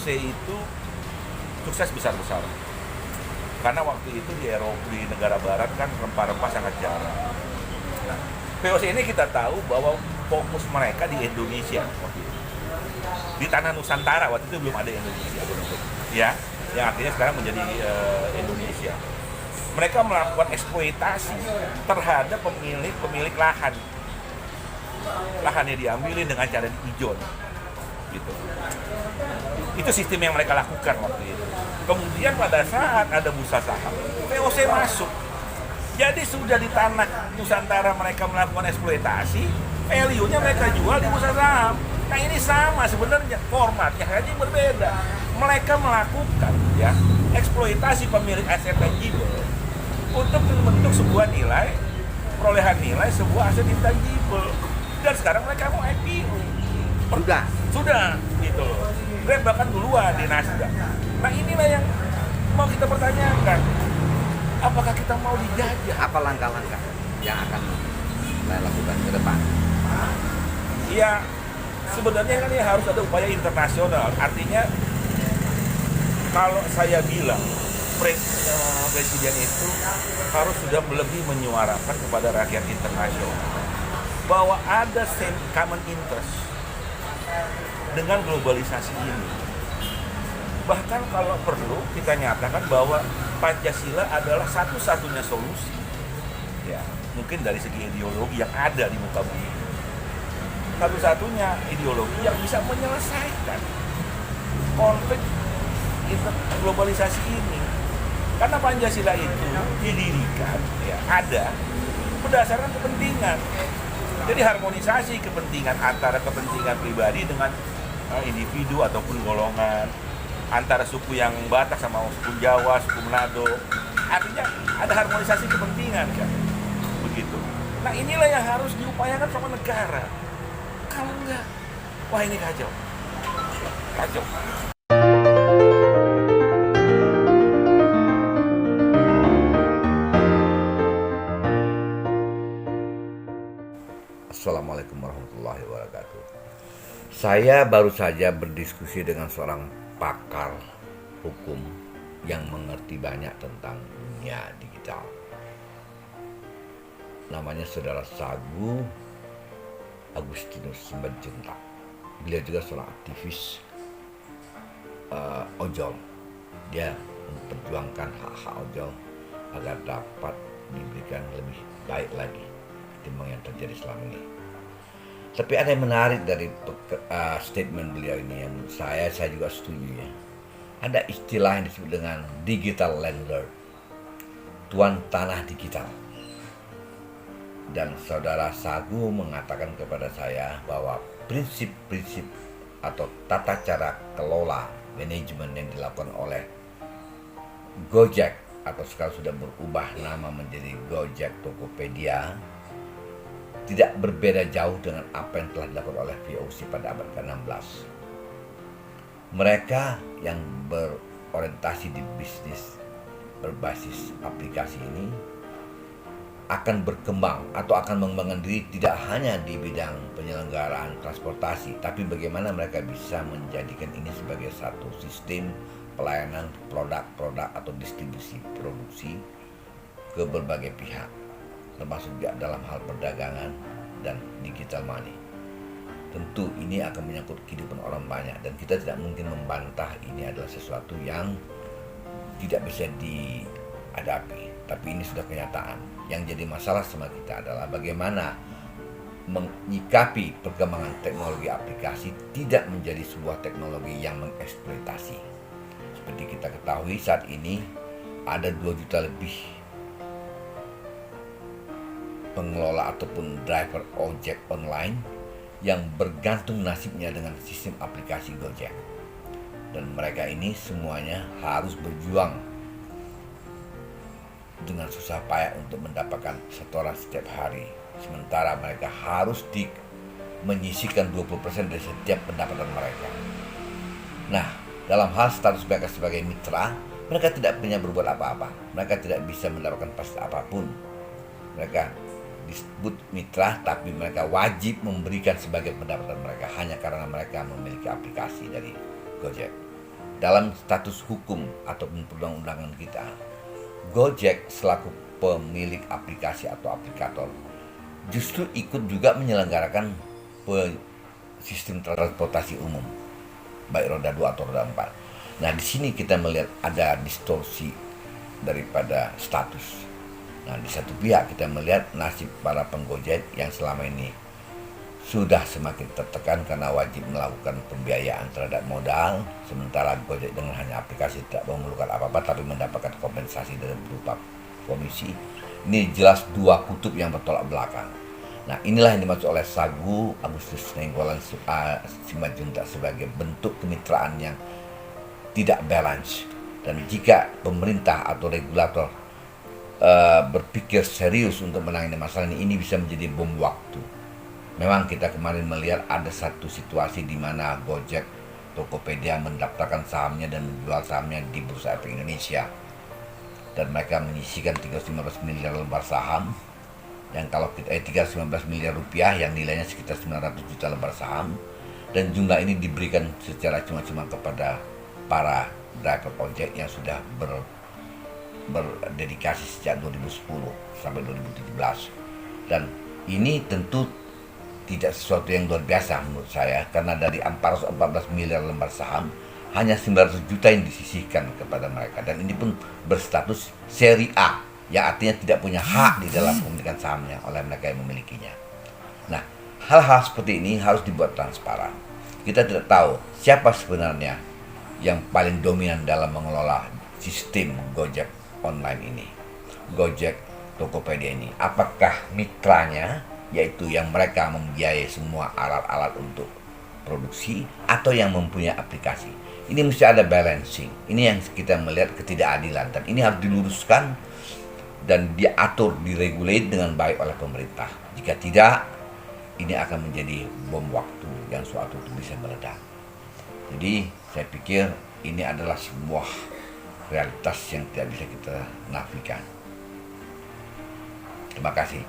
VOC itu sukses besar-besaran. Karena waktu itu di Eropa, di negara barat kan rempah-rempah sangat jarang. Nah, VOC ini kita tahu bahwa fokus mereka di Indonesia waktu itu. Di tanah Nusantara waktu itu belum ada Indonesia, ya, yang artinya sekarang menjadi Indonesia. Mereka melakukan eksploitasi terhadap pemilik lahan. Lahannya diambilin dengan cara diijon, gitu. Itu sistem yang mereka lakukan waktu itu. Kemudian pada saat ada bursa saham, VOC masuk. Jadi sudah di tanah Nusantara mereka melakukan eksploitasi, value-nya mereka jual di bursa saham. Nah ini sama sebenarnya, formatnya hanya berbeda. Mereka melakukan ya eksploitasi pemilik aset tangible untuk membentuk sebuah nilai, perolehan nilai sebuah aset intangible. Dan sekarang mereka mau IPO. Sudah, gitu loh. Grab bahkan duluan di Nasdaq. Nah inilah yang mau kita pertanyakan. Apakah kita mau dijajah? Apa langkah-langkah yang akan saya lakukan ke depan? Ya, sebenarnya kan ya harus ada upaya internasional. Artinya, kalau saya bilang presiden itu harus sudah lebih menyuarakan kepada rakyat internasional bahwa ada common interest dengan globalisasi ini. Bahkan kalau perlu kita nyatakan bahwa Pancasila adalah satu-satunya solusi, ya mungkin dari segi ideologi yang ada di muka bumi, satu-satunya ideologi yang bisa menyelesaikan konflik globalisasi ini. Karena Pancasila itu didirikan, ya ada berdasarkan kepentingan. Jadi harmonisasi kepentingan antara kepentingan pribadi dengan individu ataupun golongan, antara suku yang Batak sama suku Jawa, suku Manado. Artinya ada harmonisasi kepentingan kan, begitu. Nah inilah yang harus diupayakan sama negara. Kalau enggak, wah ini kacau. Kacau. Assalamualaikum warahmatullahi wabarakatuh. Saya baru saja berdiskusi dengan seorang pakar hukum yang mengerti banyak tentang dunia digital. Namanya Saudara Sagu Agustinus Simanjuntak. Beliau juga seorang aktivis ojol. Dia memperjuangkan hak-hak ojol agar dapat diberikan lebih baik lagi ketimbang yang terjadi selama ini. Tapi ada yang menarik dari statement beliau ini yang menurut saya juga setuju ya. Ada istilah yang disebut dengan digital landlord, tuan tanah digital. Dan Saudara Sagu mengatakan kepada saya bahwa prinsip-prinsip atau tata cara kelola manajemen yang dilakukan oleh Gojek atau sekarang sudah berubah nama menjadi Gojek Tokopedia tidak berbeda jauh dengan apa yang telah dilakukan oleh VOC pada abad ke-16. Mereka yang berorientasi di bisnis berbasis aplikasi ini akan berkembang atau akan mengembangkan diri tidak hanya di bidang penyelenggaraan transportasi, tapi bagaimana mereka bisa menjadikan ini sebagai satu sistem pelayanan produk-produk atau distribusi produksi ke berbagai pihak, termasuk juga dalam hal perdagangan dan digital money. Tentu ini akan menyangkut kehidupan orang banyak dan kita tidak mungkin membantah ini adalah sesuatu yang tidak bisa dihadapi. Tapi ini sudah kenyataan. Yang jadi masalah sama kita adalah bagaimana menyikapi perkembangan teknologi aplikasi tidak menjadi sebuah teknologi yang mengeksploitasi. Seperti kita ketahui saat ini ada 2 juta lebih pengelola ataupun driver ojek online yang bergantung nasibnya dengan sistem aplikasi Gojek. Dan mereka ini semuanya harus berjuang dengan susah payah untuk mendapatkan setoran setiap hari. Sementara mereka harus menyisihkan 20% dari setiap pendapatan mereka. Nah, dalam hal status mereka sebagai mitra, mereka tidak punya berbuat apa-apa. Mereka tidak bisa mendapatkan fasilitas apapun. Mereka disebut mitra, tapi mereka wajib memberikan sebagai pendapatan mereka hanya karena mereka memiliki aplikasi dari Gojek. dalam status hukum ataupun perundang-undangan kita, Gojek selaku pemilik aplikasi atau aplikator justru ikut juga menyelenggarakan sistem transportasi umum, baik roda 2 atau roda 4. Nah, di sini kita melihat ada distorsi daripada status. Nah, di satu pihak kita melihat nasib para penggojek yang selama ini sudah semakin tertekan karena wajib melakukan pembiayaan terhadap modal, sementara Gojek dengan hanya aplikasi tidak memerlukan apa-apa tapi mendapatkan kompensasi dalam berupa komisi. Ini jelas dua kutub yang bertolak belakang. Nah, inilah yang dimaksud oleh Sagu Agustus Nainggolan Simanjuntak sebagai bentuk kemitraan yang tidak balance. Dan jika pemerintah atau regulator berpikir serius untuk menangani masalah ini bisa menjadi bom waktu. Memang kita kemarin melihat ada satu situasi di mana Gojek, Tokopedia mendaftarkan sahamnya dan menjual sahamnya di Bursa Efek Indonesia. Dan mereka menyisikan 315 miliar lembar saham. Yang kalau kita 319 miliar rupiah yang nilainya sekitar 900 juta lembar saham. Dan jumlah ini diberikan secara cuma-cuma kepada para driver ojek yang sudah berdedikasi sejak 2010 sampai 2017. Dan ini tentu tidak sesuatu yang luar biasa menurut saya, karena dari 414 miliar lembar saham hanya 900 juta yang disisihkan kepada mereka, dan ini pun berstatus seri A, yang artinya tidak punya hak di dalam pemilikan sahamnya oleh mereka yang memilikinya. Nah, hal-hal seperti ini harus dibuat transparan. Kita tidak tahu siapa sebenarnya yang paling dominan dalam mengelola sistem Gojek online ini, Gojek Tokopedia ini. Apakah mitranya, yaitu yang mereka membiayai semua alat-alat untuk produksi, atau yang mempunyai aplikasi? Ini mesti ada balancing. Ini yang kita melihat ketidakadilan, dan ini harus diluruskan dan diatur, diregulate dengan baik oleh pemerintah. Jika tidak, ini akan menjadi bom waktu yang suatu itu bisa meledak. Jadi saya pikir ini adalah sebuah realitas yang tidak bisa kita nafikan. Terima kasih.